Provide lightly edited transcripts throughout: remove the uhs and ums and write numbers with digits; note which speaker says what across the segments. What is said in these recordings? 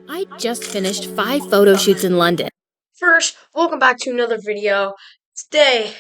Speaker 1: I just finished 5 photo shoots in London.
Speaker 2: First, welcome back to another video. Today,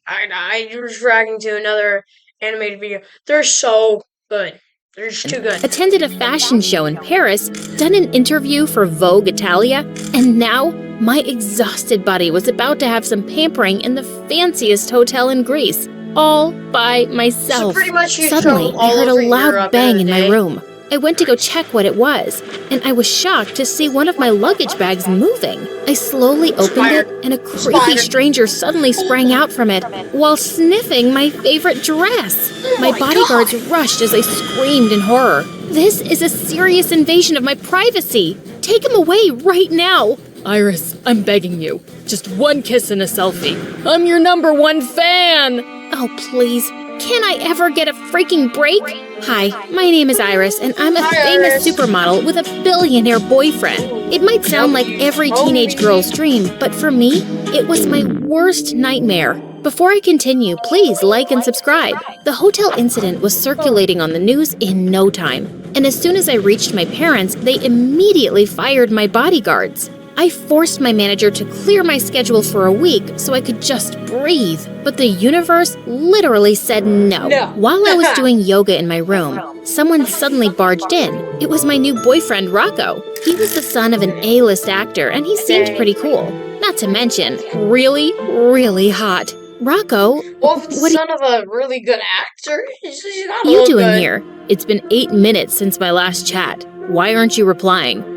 Speaker 2: I was dragging to another animated video. They're so good. They're just too good.
Speaker 1: Attended a fashion show in Paris, done an interview for Vogue Italia, and now my exhausted body was about to have some pampering in the fanciest hotel in Greece, all by myself.
Speaker 2: So pretty much you
Speaker 1: Suddenly,
Speaker 2: travel
Speaker 1: I
Speaker 2: all
Speaker 1: heard a
Speaker 2: over
Speaker 1: loud
Speaker 2: Europe
Speaker 1: bang in
Speaker 2: a
Speaker 1: my
Speaker 2: day.
Speaker 1: room. I went to go check what it was, and I was shocked to see one of my luggage bags moving. I slowly opened it, and a creepy stranger suddenly sprang out from it while sniffing my favorite dress. My bodyguards rushed as I screamed in horror. This is a serious invasion of my privacy. Take him away right now. Iris, I'm begging you. Just one kiss and a selfie. I'm your #1 fan. Oh, please. Can I ever get a freaking break? Hi, my name is Iris, and I'm a famous supermodel with a billionaire boyfriend. It might sound like every teenage girl's dream, but for me, it was my worst nightmare. Before I continue, please like and subscribe. The hotel incident was circulating on the news in no time, and as soon as I reached my parents, they immediately fired my bodyguards. I forced my manager to clear my schedule for a week so I could just breathe, but the universe literally said no. While I was doing yoga in my room, someone suddenly barged in. It was my new boyfriend, Rocco. He was the son of an A-list actor, and he seemed pretty cool. Not to mention, really, really hot. Rocco,
Speaker 2: Well, if the son of a really good actor, he's not
Speaker 1: what are you doing here? It's been 8 minutes since my last chat. Why aren't you replying?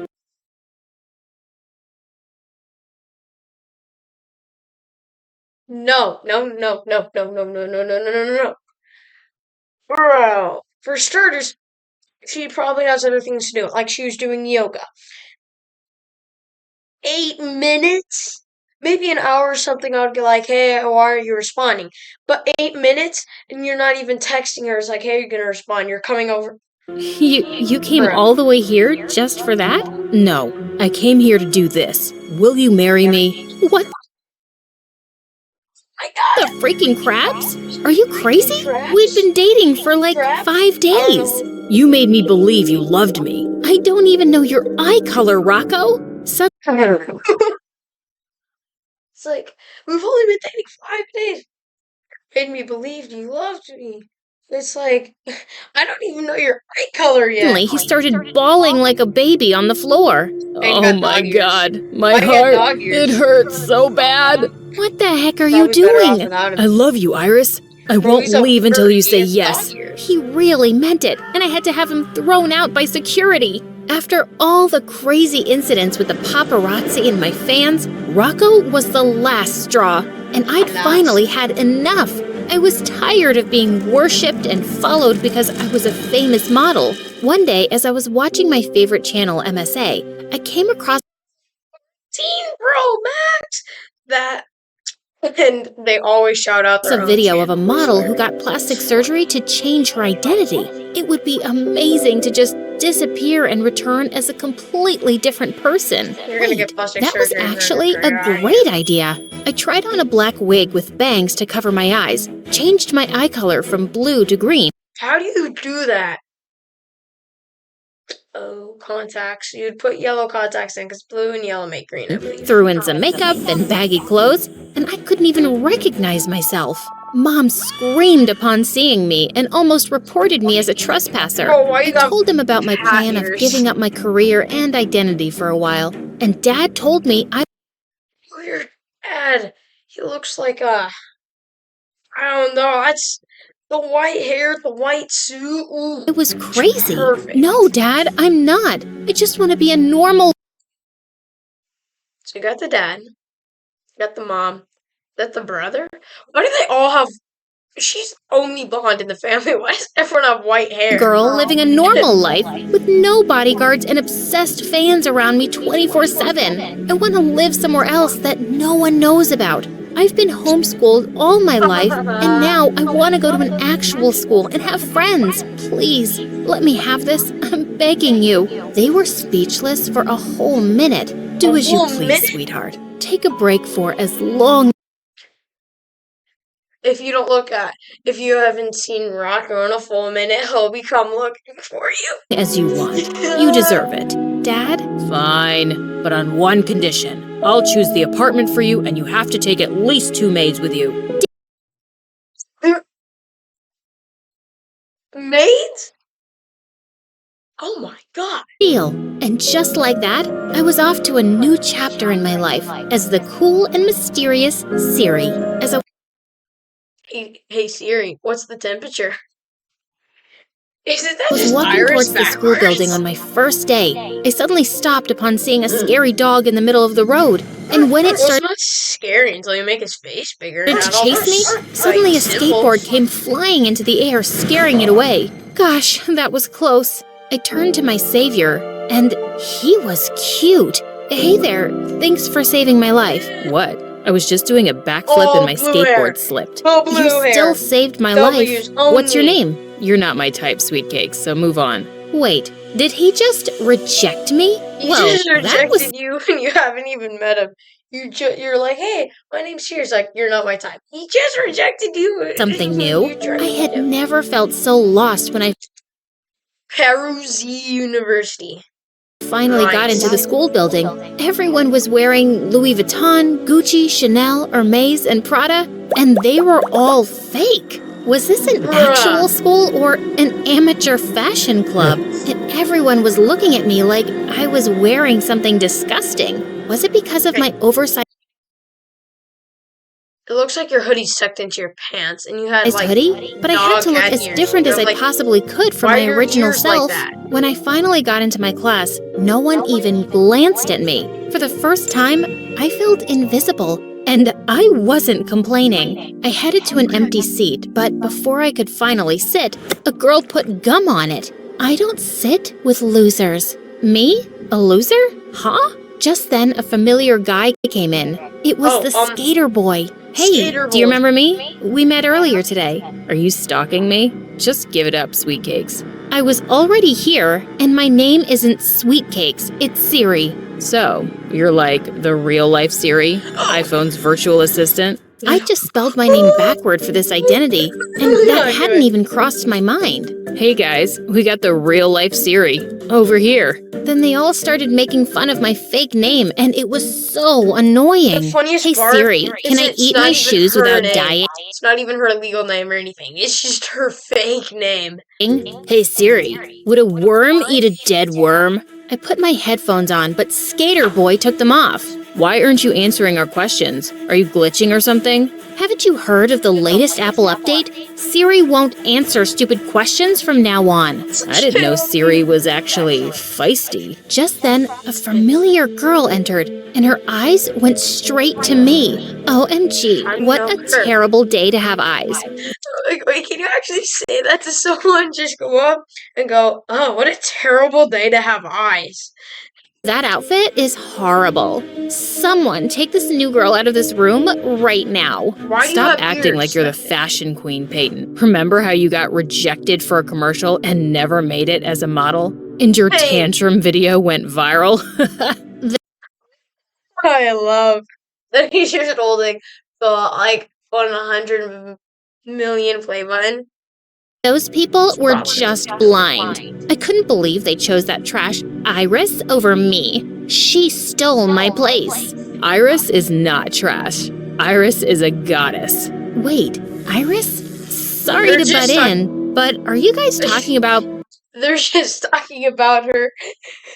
Speaker 2: No. Bro, for starters, she probably has other things to do, like she was doing yoga. 8 minutes? Maybe an hour or something, I would be like, hey, why aren't you responding? But 8 minutes, and you're not even texting her. It's like, hey, you're gonna respond. You're coming over.
Speaker 1: You came all the way here just for that? No, I came here to do this. Will you marry me? What
Speaker 2: My God.
Speaker 1: the freaking crabs? Are you crazy? We'd been dating for like 5 days. You made me believe you loved me. I don't even know your eye color, Rocco.
Speaker 2: It's like, we've only been dating 5 days. Made me believe you loved me. It's like, I don't even know your eye color yet.
Speaker 1: Suddenly, he started bawling like a baby on the floor. Oh my God, my heart, it hurts so bad. What the heck are you doing? I love you, Iris. I won't leave until you say yes. He really meant it, and I had to have him thrown out by security. After all the crazy incidents with the paparazzi and my fans, Rocco was the last straw, and I'd finally had enough. I was tired of being worshipped and followed because I was a famous model. One day, as I was watching my favorite channel, MSA, I came across
Speaker 2: 15 Pro Max! That, and they always shout out their
Speaker 1: a video of a model who got plastic surgery to change her identity. It would be amazing to just disappear and return as a completely different person. Wait, that was actually a great idea. I tried on a black wig with bangs to cover my eyes, changed my eye color from blue to green.
Speaker 2: How do you do that? Oh, contacts. You'd put yellow contacts in because blue and yellow make green, I believe.
Speaker 1: Threw in some makeup and baggy clothes, and I couldn't even recognize myself. Mom screamed upon seeing me and almost reported me as a trespasser. I told him about my plan of giving up my career and identity for a while, and Dad told me
Speaker 2: Your dad, he looks like I don't know, that's the white hair, the white suit. Ooh,
Speaker 1: it was crazy.
Speaker 2: perfect.
Speaker 1: No, Dad, I'm not. I just want to be a normal.
Speaker 2: So you got the dad, you got the mom, you got the brother. Why do they all have? She's only blonde in the family. Why does everyone have white hair?
Speaker 1: Girl living a normal life with no bodyguards and obsessed fans around me 24/7. I want to live somewhere else that no one knows about. I've been homeschooled all my life, and now I want to go to an actual school and have friends. Please, let me have this. I'm begging you. They were speechless for a whole minute. Do as you please, sweetheart. Take a break for as long.
Speaker 2: If you haven't seen Rocco in a full minute, he'll become looking for you.
Speaker 1: As you want. You deserve it. Dad?
Speaker 3: Fine, but on one condition. I'll choose the apartment for you, and you have to take at least 2 maids with you.
Speaker 2: Maids? Oh my god.
Speaker 1: Deal. And just like that, I was off to a new chapter in my life as the cool and mysterious Siri. As I
Speaker 2: Hey Siri, what's the temperature? Isn't that
Speaker 1: was
Speaker 2: just
Speaker 1: walking
Speaker 2: Irish
Speaker 1: towards the school
Speaker 2: backwards?
Speaker 1: building on my first day, I suddenly stopped upon seeing a scary dog in the middle of the road. And when it
Speaker 2: Well, it's
Speaker 1: started
Speaker 2: not scary until you make his face bigger.
Speaker 1: to
Speaker 2: That all
Speaker 1: chase me,
Speaker 2: looks
Speaker 1: suddenly a
Speaker 2: like simple.
Speaker 1: skateboard came flying into the air, scaring it away. Gosh, that was close. I turned to my savior, and he was cute. Hey there, thanks for saving my life.
Speaker 3: What? I was just doing a backflip
Speaker 2: Oh,
Speaker 3: and my
Speaker 2: blue
Speaker 3: skateboard
Speaker 2: hair.
Speaker 3: slipped.
Speaker 2: Oh, blue
Speaker 1: You
Speaker 2: hair.
Speaker 1: still saved my
Speaker 2: W's
Speaker 1: life. What's your
Speaker 2: only.
Speaker 1: name?
Speaker 3: You're not my type, sweet cakes, so move on.
Speaker 1: Wait, did he just reject me?
Speaker 2: He
Speaker 1: Well,
Speaker 2: just
Speaker 1: that
Speaker 2: rejected
Speaker 1: was
Speaker 2: you and you haven't even met him. You're like, hey, my name's Siri. He's like, you're not my type. He just rejected you.
Speaker 1: something
Speaker 2: You
Speaker 1: new.
Speaker 2: tried
Speaker 1: I
Speaker 2: to
Speaker 1: had
Speaker 2: do.
Speaker 1: never felt so lost when I
Speaker 2: Peruzzi University.
Speaker 1: finally got into the
Speaker 2: Nice.
Speaker 1: school building. Everyone was wearing Louis Vuitton, Gucci, Chanel, Hermes, and Prada, and they were all fake. Was this an
Speaker 2: Bruh.
Speaker 1: actual school or an amateur fashion club? And everyone was looking at me like I was wearing something disgusting. Was it because of my oversized
Speaker 2: It looks like your hoodie's tucked into your pants and you had like
Speaker 1: hoodie? But I had to look
Speaker 2: dog
Speaker 1: as
Speaker 2: cat
Speaker 1: different
Speaker 2: ears.
Speaker 1: as I
Speaker 2: Like,
Speaker 1: possibly could from
Speaker 2: why
Speaker 1: my
Speaker 2: are your
Speaker 1: original
Speaker 2: ears like
Speaker 1: self.
Speaker 2: that?
Speaker 1: When I finally got into my class, no one even glanced at me. For the first time, I felt invisible. And I wasn't complaining. I headed to an empty seat, but before I could finally sit, a girl put gum on it. I don't sit with losers. Me? A loser? Huh? Just then, a familiar guy came in. It was
Speaker 2: Oh,
Speaker 1: the skater boy. Hey,
Speaker 2: Skater
Speaker 1: do you
Speaker 2: boy.
Speaker 1: remember me? We met earlier today.
Speaker 3: Are you stalking me? Just give it up, sweet cakes.
Speaker 1: I was already here, and my name isn't Sweet Cakes, it's Siri.
Speaker 3: So, you're like the real-life Siri, iPhone's virtual assistant?
Speaker 1: I just spelled my name backward for this identity, and that hadn't even crossed my mind.
Speaker 3: Hey guys, we got the real-life Siri. Over here.
Speaker 1: Then they all started making fun of my fake name, and it was so annoying.
Speaker 2: The funniest
Speaker 1: Hey
Speaker 2: part
Speaker 1: Siri,
Speaker 2: is
Speaker 1: can I
Speaker 2: it's
Speaker 1: eat
Speaker 2: not
Speaker 1: my
Speaker 2: even
Speaker 1: shoes
Speaker 2: her
Speaker 1: without
Speaker 2: name.
Speaker 1: dieting?
Speaker 2: It's not even her legal name or anything. It's just her fake name.
Speaker 1: Hey Siri, would a worm eat a dead worm? I put my headphones on, but Skater Boy took them off.
Speaker 3: Why aren't you answering our questions? Are you glitching or something?
Speaker 1: Haven't you heard of the latest Apple update? Siri won't answer stupid questions from now on.
Speaker 3: I didn't know Siri was actually feisty.
Speaker 1: Just then, a familiar girl entered, and her eyes went straight to me. OMG, what a terrible day to have eyes.
Speaker 2: Wait, can you actually say that to someone? Just go up and go, oh, what a terrible day to have eyes.
Speaker 1: That outfit is horrible. Someone take this new girl out of this room right now.
Speaker 2: Why do you
Speaker 3: Stop
Speaker 2: have
Speaker 3: acting
Speaker 2: ears?
Speaker 3: like you're the fashion queen, Peyton. Remember how you got rejected for a commercial and never made it as a model? And your
Speaker 2: Hey.
Speaker 3: tantrum video went viral?
Speaker 2: I love that he's just holding the like 100 million play button.
Speaker 1: Those people were just blind. I couldn't believe they chose that trash Iris over me. She stole my place.
Speaker 3: Iris is not trash. Iris is a goddess.
Speaker 1: Wait, Iris? Sorry
Speaker 2: They're
Speaker 1: to butt
Speaker 2: just
Speaker 1: in, but are you guys talking about
Speaker 2: They're just talking about her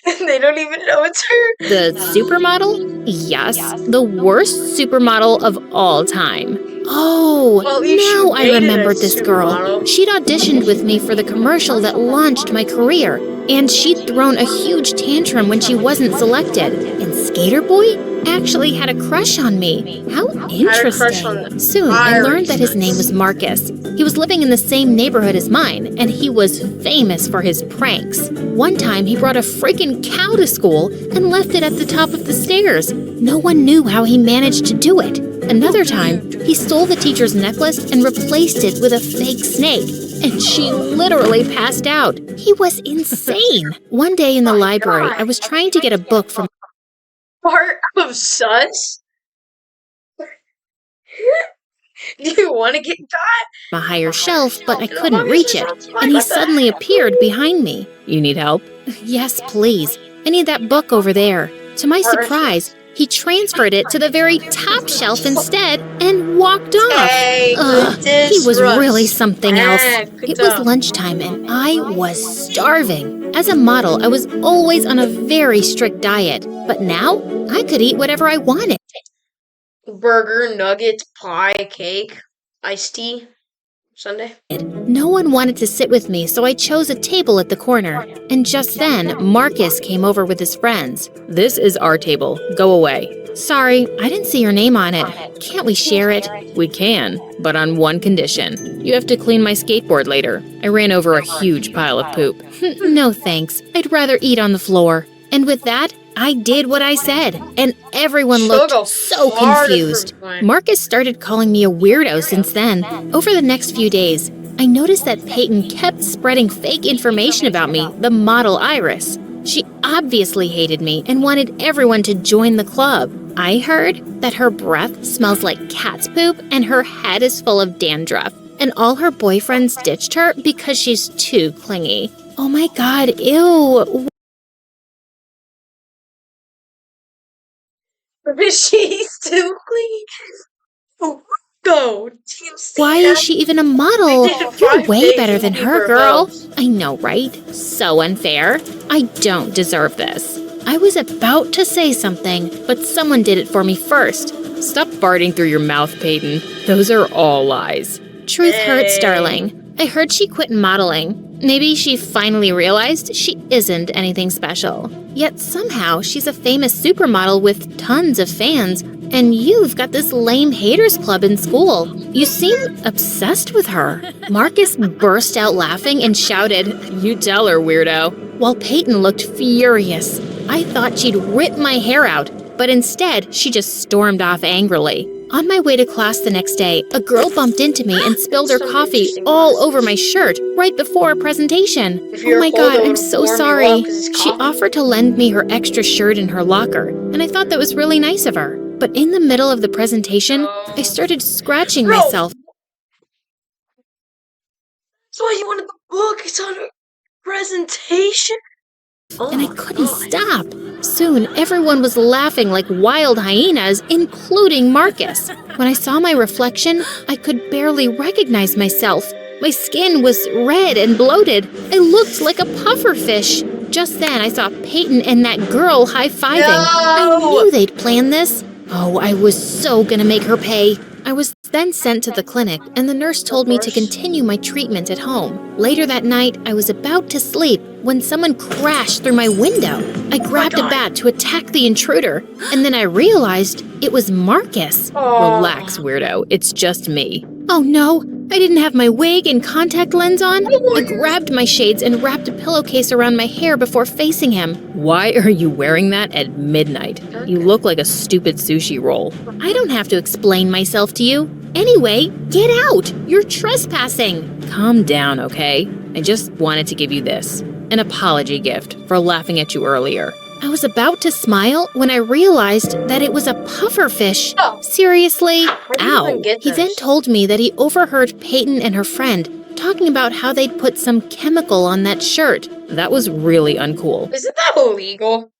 Speaker 2: and they don't even know it's her.
Speaker 1: the supermodel? Yes, the worst supermodel of all time. Oh,
Speaker 2: Well, at least
Speaker 1: now
Speaker 2: you
Speaker 1: I
Speaker 2: dated a
Speaker 1: remembered this girl.
Speaker 2: supermodel.
Speaker 1: She'd auditioned with me for the commercial that launched my career, and she'd thrown a huge tantrum when she wasn't selected. And Skater Boy actually had a crush on me. How
Speaker 2: crush on
Speaker 1: interesting.
Speaker 2: the
Speaker 1: Soon, I
Speaker 2: Irish.
Speaker 1: learned that his name was Marcus. He was living in the same neighborhood as mine, and he was famous for his pranks. One time, he brought a freaking cow to school and left it at the top of the stairs. No one knew how he managed to do it. Another time, he stole the teacher's necklace and replaced it with a fake snake, and she literally passed out. He was insane. One day in the library, I was trying to get a book from
Speaker 2: Part of sus? Do you want to get got?
Speaker 1: a higher shelf, but I couldn't reach it, and he suddenly appeared behind me.
Speaker 3: You need help?
Speaker 1: Yes, please. I need that book over there." To my surprise, he transferred it to the very top shelf instead and walked off.
Speaker 2: Hey,
Speaker 1: Ugh, he was
Speaker 2: Russ.
Speaker 1: really something else.
Speaker 2: Good
Speaker 1: It was
Speaker 2: job.
Speaker 1: lunchtime and I was starving. As a model, I was always on a very strict diet, but now I could eat whatever I wanted.
Speaker 2: Burger, nuggets, pie, cake, iced tea, sundae.
Speaker 1: No one wanted to sit with me, so I chose a table at the corner. And just then, Marcus came over with his friends.
Speaker 3: This is our table. Go away.
Speaker 1: Sorry, I didn't see your name on it. Can't we share it?
Speaker 3: We can, but on one condition. You have to clean my skateboard later. I ran over a huge pile of poop.
Speaker 1: No thanks. I'd rather eat on the floor. And with that, I did what I said, and everyone looked so confused. Marcus started calling me a weirdo since then. Over the next few days, I noticed that Peyton kept spreading fake information about me, the model Iris. She obviously hated me and wanted everyone to join the club. I heard that her breath smells like cat's poop and her head is full of dandruff, and all her boyfriends ditched her because she's too clingy. Oh my god, ew.
Speaker 2: She's too clean. Oh, go.
Speaker 1: Why is she even a model? You're way better than her, girl. I know, right? So unfair. I don't deserve this. I was about to say something, but someone did it for me first.
Speaker 3: Stop farting through your mouth, Peyton. Those are all lies.
Speaker 1: Truth hurts, darling. I heard she quit modeling. Maybe she finally realized she isn't anything special. Yet somehow she's a famous supermodel with tons of fans, and you've got this lame haters club in school. You seem obsessed with her. Marcus burst out laughing and shouted,
Speaker 3: You tell her, weirdo.
Speaker 1: while Peyton looked furious. I thought she'd rip my hair out, but instead she just stormed off angrily. On my way to class the next day, a girl bumped into me and spilled her coffee all over my shirt right before a presentation. Oh my god, I'm so sorry. She offered to lend me her extra shirt in her locker, and I thought that was really nice of her. But in the middle of the presentation, I started scratching myself.
Speaker 2: That's why you wanted the book. It's on a presentation.
Speaker 1: And I couldn't stop. Soon, everyone was laughing like wild hyenas, including Marcus. When I saw my reflection, I could barely recognize myself. My skin was red and bloated. I looked like a pufferfish. Just then, I saw Peyton and that girl high-fiving.
Speaker 2: No!
Speaker 1: I knew they'd planned this. Oh, I was so gonna make her pay. I was then sent to the clinic, and the nurse told me to continue my treatment at home. Later that night, I was about to sleep when someone crashed through my window. I grabbed a bat to attack the intruder, and then I realized it was Marcus.
Speaker 3: Relax, weirdo. It's just me.
Speaker 1: Oh no, I didn't have my wig and contact lens on. I grabbed my shades and wrapped a pillowcase around my hair before facing him.
Speaker 3: Why are you wearing that at midnight? You look like a stupid sushi roll.
Speaker 1: I don't have to explain myself to you. Anyway, get out! You're trespassing!
Speaker 3: Calm down, okay? I just wanted to give you this. An apology gift for laughing at you earlier.
Speaker 1: I was about to smile when I realized that it was a pufferfish. Seriously?
Speaker 2: Ow.
Speaker 1: He then told me that he overheard Peyton and her friend talking about how they'd put some chemical on that shirt.
Speaker 3: That was really uncool.
Speaker 2: Isn't that illegal?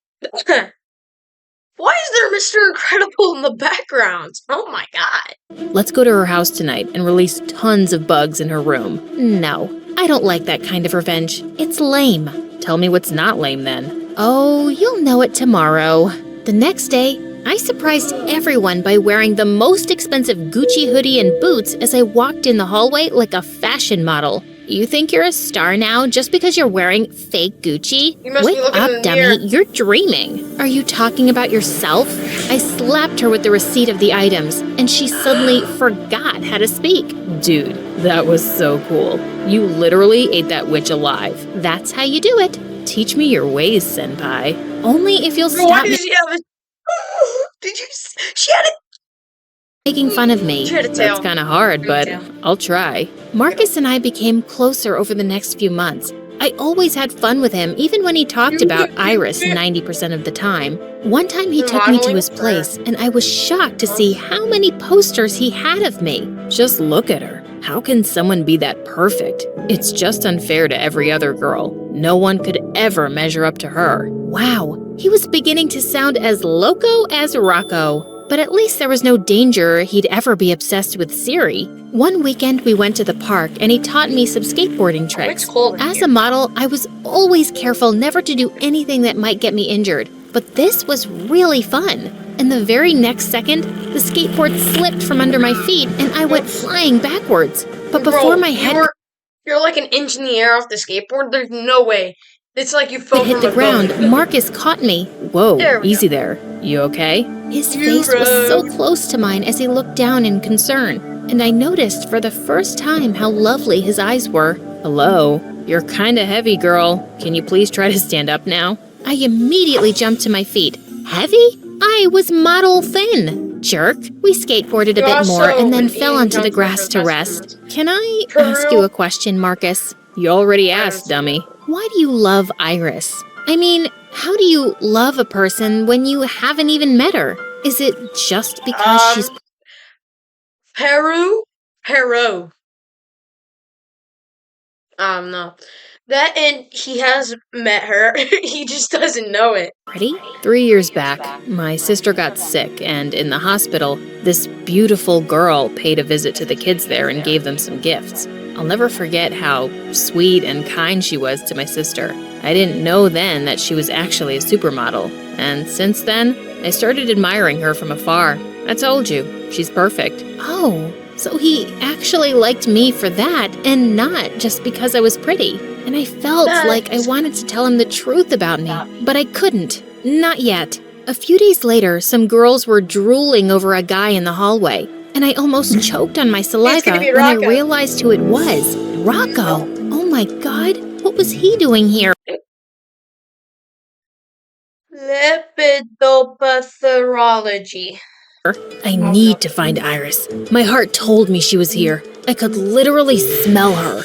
Speaker 2: Why is there Mr. Incredible in the background? Oh my god.
Speaker 3: Let's go to her house tonight and release tons of bugs in her room.
Speaker 1: No, I don't like that kind of revenge. It's lame.
Speaker 3: Tell me what's not lame then.
Speaker 1: Oh, you'll know it tomorrow. The next day, I surprised everyone by wearing the most expensive Gucci hoodie and boots as I walked in the hallway like a fashion model. You think you're a star now just because you're wearing fake Gucci?
Speaker 2: You must be
Speaker 1: Wake
Speaker 2: looking in
Speaker 1: up,
Speaker 2: the
Speaker 1: dummy.
Speaker 2: mirror.
Speaker 1: You're dreaming. Are you talking about yourself? I slapped her with the receipt of the items, and she suddenly forgot how to speak.
Speaker 3: Dude, that was so cool. You literally ate that witch alive.
Speaker 1: That's how you do it.
Speaker 3: Teach me your ways, senpai.
Speaker 1: Only if you'll
Speaker 2: Why
Speaker 1: stop
Speaker 2: did she have a... Did you... She had a...
Speaker 1: making fun of me.
Speaker 2: She had a tail.
Speaker 3: That's kind of hard, but I'll try.
Speaker 1: Marcus and I became closer over the next few months. I always had fun with him, even when he talked about Iris 90% of the time. One time he took me to his place, and I was shocked to see how many posters he had of me.
Speaker 3: Just look at her. How can someone be that perfect? It's just unfair to every other girl. No one could ever measure up to her.
Speaker 1: Wow, he was beginning to sound as loco as Rocco. But at least there was no danger he'd ever be obsessed with Siri. One weekend we went to the park and he taught me some skateboarding tricks.
Speaker 2: It's cold in
Speaker 1: As
Speaker 2: here.
Speaker 1: a model, I was always careful never to do anything that might get me injured. But this was really fun. And the very next second, the skateboard slipped from under my feet and I went flying backwards. But before
Speaker 2: Bro,
Speaker 1: my head
Speaker 2: you're like an inch in the air off the skateboard. There's no way. It's like you fell
Speaker 1: hit
Speaker 2: from
Speaker 1: the
Speaker 2: a
Speaker 1: ground,
Speaker 2: building.
Speaker 1: Marcus caught me.
Speaker 3: Whoa,
Speaker 2: There we
Speaker 3: easy there. You okay?
Speaker 1: His face was so close to mine as he looked down in concern, and I noticed for the first time how lovely his eyes were.
Speaker 3: Hello? You're kinda heavy, girl. Can you please try to stand up now?
Speaker 1: I immediately jumped to my feet. Heavy? I was model thin. Jerk. We skateboarded a
Speaker 2: You're
Speaker 1: bit more
Speaker 2: also
Speaker 1: and then
Speaker 2: an
Speaker 1: fell onto the
Speaker 2: income
Speaker 1: grass to
Speaker 2: for
Speaker 1: rest. Can I
Speaker 2: For
Speaker 1: ask
Speaker 2: real?
Speaker 1: you a question, Marcus?
Speaker 3: You already asked, dummy.
Speaker 1: Why do you love Iris? I mean, how do you love a person when you haven't even met her? Is it just because she's
Speaker 2: Peru? No. That and he has met her. He just doesn't know it.
Speaker 1: pretty?
Speaker 3: 3 years back, my sister got sick, and in the hospital, this beautiful girl paid a visit to the kids there and gave them some gifts. I'll never forget how sweet and kind she was to my sister. I didn't know then that she was actually a supermodel, and since then, I started admiring her from afar. I told you, she's perfect.
Speaker 1: Oh, so he actually liked me for that and not just because I was pretty. And I felt like I wanted to tell him the truth about me, but I couldn't. Not yet. A few days later, some girls were drooling over a guy in the hallway, and I almost choked on my saliva
Speaker 2: gonna be
Speaker 1: when I
Speaker 2: Rocco.
Speaker 1: realized who it was. Rocco! Oh my god, what was he doing here?
Speaker 2: Lepidopatherology.
Speaker 3: I need to find Iris. My heart told me she was here. I could literally smell her.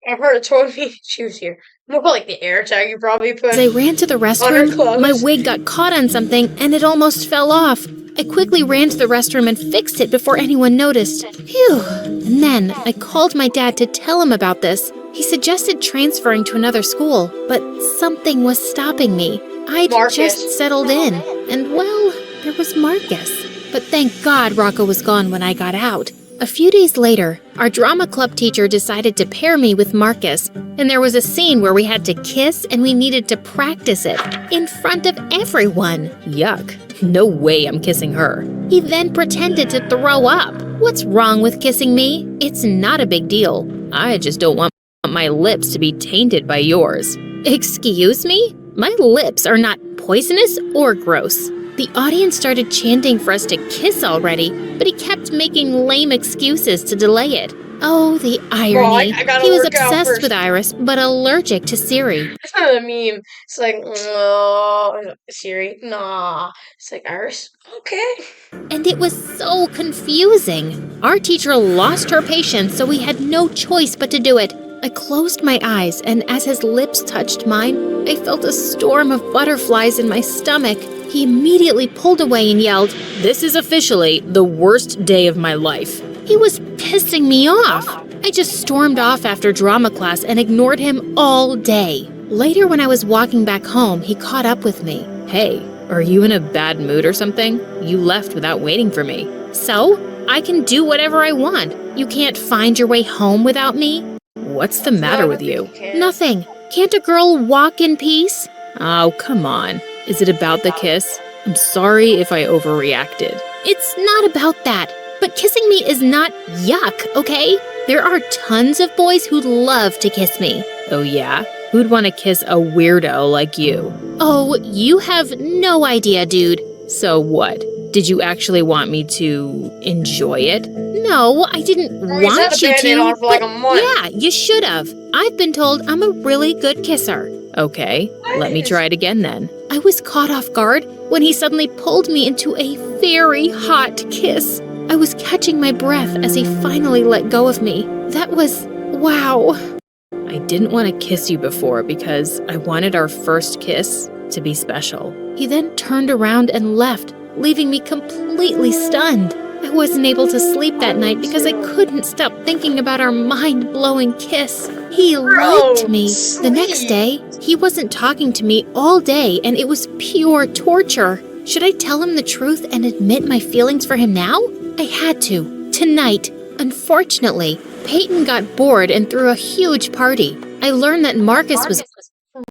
Speaker 2: I've heard it told me she was here. More like the air tag you probably put.
Speaker 1: As I ran to the restroom,
Speaker 2: clothes.
Speaker 1: my wig got caught on something and it almost fell off. I quickly ran to the restroom and fixed it before anyone noticed. Phew. And then I called my dad to tell him about this. He suggested transferring to another school, but something was stopping me. I'd
Speaker 2: Marcus.
Speaker 1: just settled in, and well, there was Marcus. But thank God Rocco was gone when I got out. A few days later, our drama club teacher decided to pair me with Marcus, and there was a scene where we had to kiss and we needed to practice it in front of everyone.
Speaker 3: Yuck. No way I'm kissing her.
Speaker 1: He then pretended to throw up. What's wrong with kissing me? It's not a big deal.
Speaker 3: I just don't want my lips to be tainted by yours.
Speaker 1: Excuse me? My lips are not poisonous or gross. The audience started chanting for us to kiss already, but he kept making lame excuses to delay it. Oh, the irony.
Speaker 2: I gotta
Speaker 1: He was
Speaker 2: work out
Speaker 1: obsessed
Speaker 2: first.
Speaker 1: with Iris, but allergic to Siri.
Speaker 2: That's kind of a meme. It's like, no, Siri, nah. It's like, Iris, okay.
Speaker 1: And it was so confusing. Our teacher lost her patience, so we had no choice but to do it. I closed my eyes, and as his lips touched mine, I felt a storm of butterflies in my stomach. He immediately pulled away and yelled,
Speaker 3: This is officially the worst day of my life.
Speaker 1: he was pissing me off. I just stormed off after drama class and ignored him all day. Later, when I was walking back home, he caught up with me.
Speaker 3: Hey, are you in a bad mood or something? You left without waiting for me.
Speaker 1: So, I can do whatever I want. You can't find your way home without me?
Speaker 3: What's the matter with you?
Speaker 1: Nothing. Can't a girl walk in peace?
Speaker 3: Oh, come on. Is it about the kiss? I'm sorry if I overreacted.
Speaker 1: It's not about that. But kissing me is not yuck, okay? There are tons of boys who'd love to kiss me.
Speaker 3: Oh, yeah? Who'd want to kiss a weirdo like you?
Speaker 1: Oh, you have no idea, dude.
Speaker 3: So what? Did you actually want me to enjoy it?
Speaker 1: No, I didn't
Speaker 2: He's had
Speaker 1: want
Speaker 2: a
Speaker 1: you
Speaker 2: Band-Aid
Speaker 1: to.
Speaker 2: on for like
Speaker 1: but
Speaker 2: a month.
Speaker 1: yeah, you should have. I've been told I'm a really good kisser.
Speaker 3: Okay, let me try it again then.
Speaker 1: I was caught off guard when he suddenly pulled me into a very hot kiss. I was catching my breath as he finally let go of me. That was, wow.
Speaker 3: I didn't want to kiss you before because I wanted our first kiss to be special.
Speaker 1: He then turned around and left, leaving me completely stunned. I wasn't able to sleep that night because I couldn't stop thinking about our mind-blowing kiss. He liked me. The next
Speaker 2: sleep.
Speaker 1: day, he wasn't talking to me all day, and it was pure torture. Should I tell him the truth and admit my feelings for him now? I had to. Tonight. Unfortunately, Peyton got bored and threw a huge party. I learned that Marcus was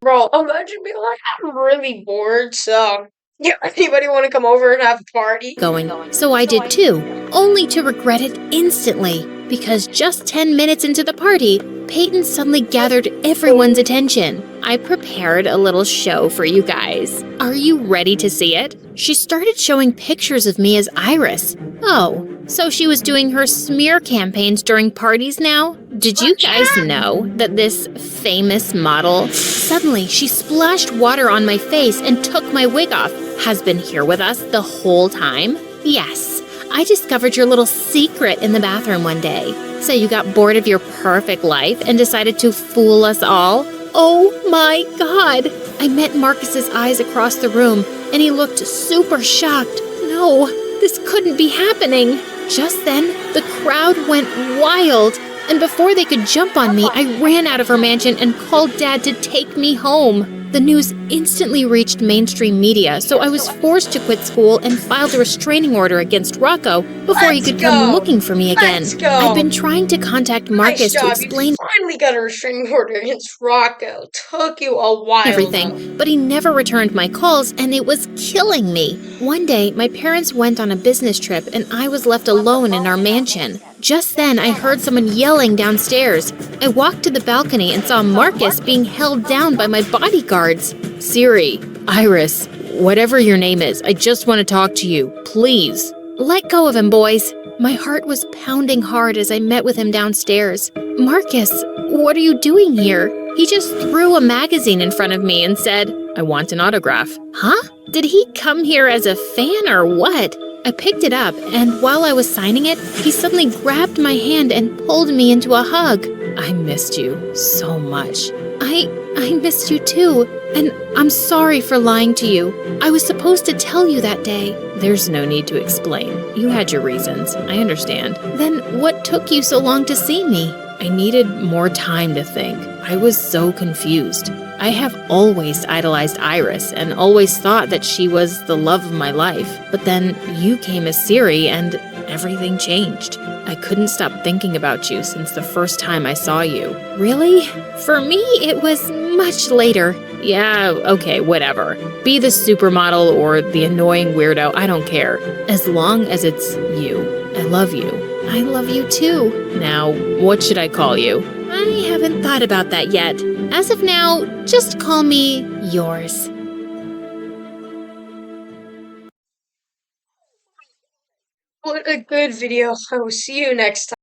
Speaker 2: Bro, imagine being like, I'm really bored, so yeah, anybody want to come over and have a party?
Speaker 1: going, so I did too, only to regret it instantly. Because just 10 minutes into the party, Peyton suddenly gathered everyone's attention. I prepared a little show for you guys. Are you ready to see it? She started showing pictures of me as Iris. Oh, so she was doing her smear campaigns during parties now? Did you guys know that this famous model, suddenly she splashed water on my face and took my wig off, has been here with us the whole time? Yes, I discovered your little secret in the bathroom one day. So you got bored of your perfect life and decided to fool us all? Oh my God! I met Marcus's eyes across the room and he looked super shocked. No, this couldn't be happening. Just then, the crowd went wild, and before they could jump on me, I ran out of her mansion and called Dad to take me home. The news instantly reached mainstream media, so I was forced to quit school and filed a restraining order against Rocco before he could come looking for me again.
Speaker 2: Let's go.
Speaker 1: I've been trying to contact Marcus
Speaker 2: Nice
Speaker 1: to
Speaker 2: job.
Speaker 1: explain
Speaker 2: You finally got a restraining order against Rocco. Took you a while.
Speaker 1: everything, but he never returned my calls and it was killing me. One day, my parents went on a business trip and I was left alone in our mansion. Just then, I heard someone yelling downstairs. I walked to the balcony and saw Marcus being held down by my bodyguards. Siri, Iris, whatever your name is, I just want to talk to you, please. Let go of him, boys. My heart was pounding hard as I met with him downstairs. Marcus, what are you doing here? He just threw a magazine in front of me and said, I want an autograph. Huh? Did he come here as a fan or what? I picked it up, and while I was signing it, he suddenly grabbed my hand and pulled me into a hug. I missed you so much. I missed you too, and I'm sorry for lying to you. I was supposed to tell you that day. There's no need to explain. You had your reasons. I understand. Then what took you so long to see me? I needed more time to think. I was so confused. I have always idolized Iris and always thought that she was the love of my life. But then you came as Siri and everything changed. I couldn't stop thinking about you since the first time I saw you. Really? For me, it was much later. Yeah, okay, whatever. Be the supermodel or the annoying weirdo, I don't care. As long as it's you. I love you. I love you too. Now, what should I call you? I haven't thought about that yet. As of now, just call me yours.
Speaker 2: What a good video. I will see you next time.